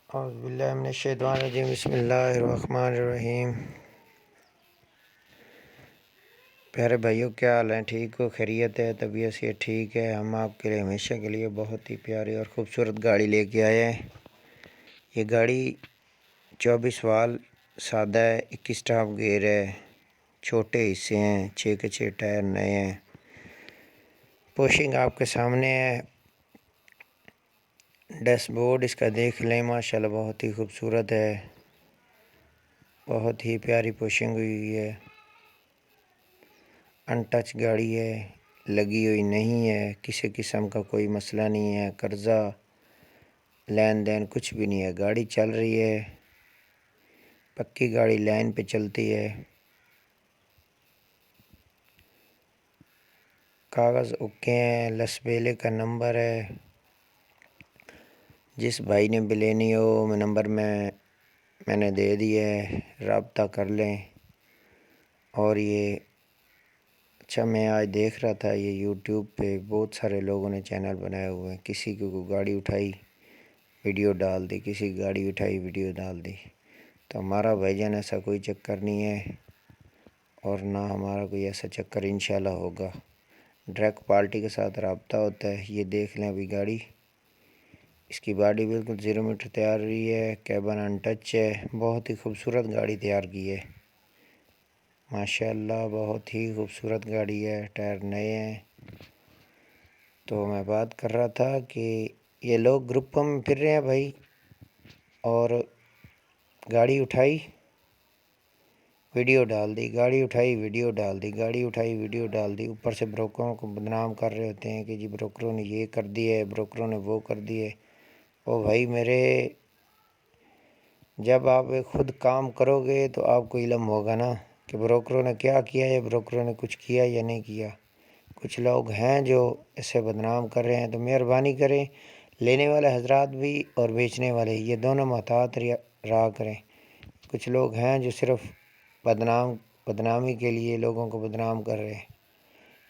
اعوذ باللہ من الشیطان الرجیم بسم اللہ الرحمن الرحیم۔ پیارے بھائیوں، کیا حال ہیں؟ ٹھیک ہو؟ خیریت ہے؟ طبیعت سے ٹھیک ہے؟ ہم آپ کے لیے ہمیشہ کے لیے بہت ہی پیاری اور خوبصورت گاڑی لے کے آئے ہیں۔ یہ گاڑی 24 وال سادہ ہے، 21 ٹاپ گیئر ہے، چھوٹے حصے ہیں، 6 کے 6 ٹائر نئے ہیں۔ پوشنگ آپ کے سامنے ہے۔ ڈیش بورڈ اس کا دیکھ لیں، ماشاءاللہ بہت ہی خوبصورت ہے، بہت ہی پیاری پوشنگ ہوئی ہے۔ ان ٹچ گاڑی ہے، لگی ہوئی نہیں ہے، کسی قسم کا کوئی مسئلہ نہیں ہے، قرضہ لین دین کچھ بھی نہیں ہے، گاڑی چل رہی ہے، پکی گاڑی لائن پہ چلتی ہے۔ کاغذ اوکے ہیں، لسبیلے کا نمبر ہے۔ جس بھائی نے بھی لینی ہو نمبر میں نے دے دیا ہے، رابطہ کر لیں۔ اور یہ اچھا، میں آج دیکھ رہا تھا یہ یوٹیوب پہ بہت سارے لوگوں نے چینل بنائے ہوئے ہیں، کسی کی کوئی گاڑی اٹھائی ویڈیو ڈال دی، کسی کی گاڑی اٹھائی ویڈیو ڈال دی۔ تو ہمارا بھائی جان ایسا کوئی چکر نہیں ہے، اور نہ ہمارا کوئی ایسا چکر انشاءاللہ ہوگا۔ ڈائریکٹ پارٹی کے ساتھ رابطہ ہوتا ہے۔ یہ دیکھ لیں ابھی گاڑی، اس کی باڈی بالکل 0 میٹر تیار ہوئی ہے، کیبن ان ٹچ ہے، بہت ہی خوبصورت گاڑی تیار کی ہے ماشاءاللہ، بہت ہی خوبصورت گاڑی ہے، ٹائر نئے ہیں۔ تو میں بات کر رہا تھا کہ یہ لوگ گروپوں میں پھر رہے ہیں بھائی، اور گاڑی اٹھائی ویڈیو ڈال دی، گاڑی اٹھائی ویڈیو ڈال دی، گاڑی اٹھائی ویڈیو ڈال دی، اوپر سے بروکروں کو بدنام کر رہے ہوتے ہیں کہ جی بروکروں نے یہ کر دی ہے، بروکروں نے وہ کر دی ہے۔ او بھائی میرے، جب آپ خود کام کرو گے تو آپ کو علم ہوگا نا کہ بروکروں نے کیا کیا ہے، بروکروں نے کچھ کیا یا نہیں کیا۔ کچھ لوگ ہیں جو اسے بدنام کر رہے ہیں، تو مہربانی کریں، لینے والے حضرات بھی اور بیچنے والے، یہ دونوں محتاط رہا کریں۔ کچھ لوگ ہیں جو صرف بدنامی کے لیے لوگوں کو بدنام کر رہے ہیں۔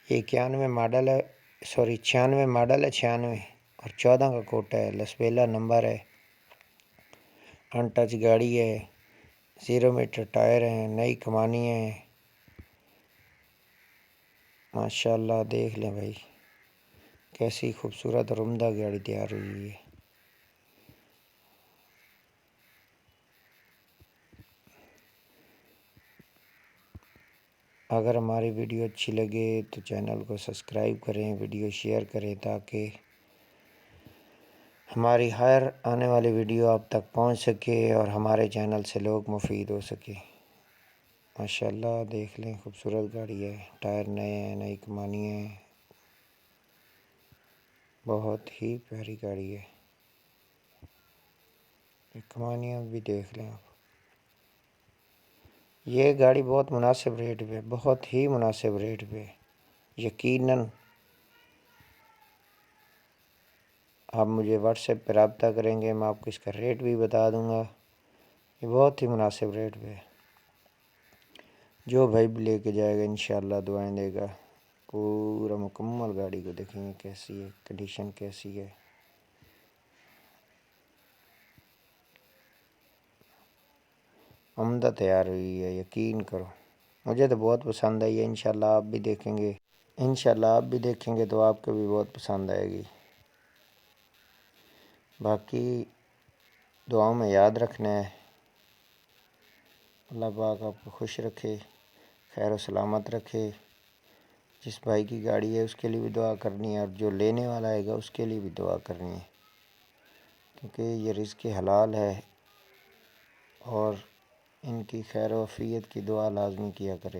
یہ 91 ماڈل ہے، 96 ماڈل ہے، 96 اور 14 کا کوٹا ہے، لسبیلا نمبر ہے، ان ٹچ گاڑی ہے، 0 میٹر ٹائر ہیں، نئی کمانی ہے ماشاءاللہ۔ دیکھ لیں بھائی کیسی خوبصورت اور عمدہ گاڑی تیار ہوئی ہے۔ اگر ہماری ویڈیو اچھی لگے تو چینل کو سبسکرائب کریں، ویڈیو شیئر کریں، تاکہ ہماری ہر آنے والی ویڈیو آپ تک پہنچ سکے اور ہمارے چینل سے لوگ مفید ہو سکے ماشاءاللہ۔ دیکھ لیں خوبصورت گاڑی ہے، ٹائر نئے ہیں، نئی کمانی ہے، بہت ہی پیاری گاڑی ہے۔ کمانیاں بھی دیکھ لیں آپ۔ یہ گاڑی بہت مناسب ریٹ پہ، بہت ہی مناسب ریٹ پہ، یقیناً آپ مجھے واٹس ایپ پہ رابطہ کریں گے، میں آپ کو اس کا ریٹ بھی بتا دوں گا۔ یہ بہت ہی مناسب ریٹ پہ، جو بھائی بھی لے کے جائے گا انشاءاللہ دعائیں دے گا۔ پورا مکمل گاڑی کو دیکھیں گے کیسی ہے، کنڈیشن کیسی ہے۔ عمدہ تیار ہوئی ہے، یقین کرو، مجھے تو بہت پسند آئی ہے، انشاءاللہ آپ بھی دیکھیں گے، انشاءاللہ آپ بھی دیکھیں گے تو آپ کو بھی بہت پسند آئے گی۔ باقی دعاؤں میں یاد رکھنا ہے۔ اللہ پاک آپ کو خوش رکھے، خیر و سلامت رکھے۔ جس بھائی کی گاڑی ہے اس کے لیے بھی دعا کرنی ہے، اور جو لینے والا آئے گا اس کے لیے بھی دعا کرنی ہے، کیونکہ یہ رزق حلال ہے، اور ان کی خیر و عافیت کی دعا لازمی کیا کرے۔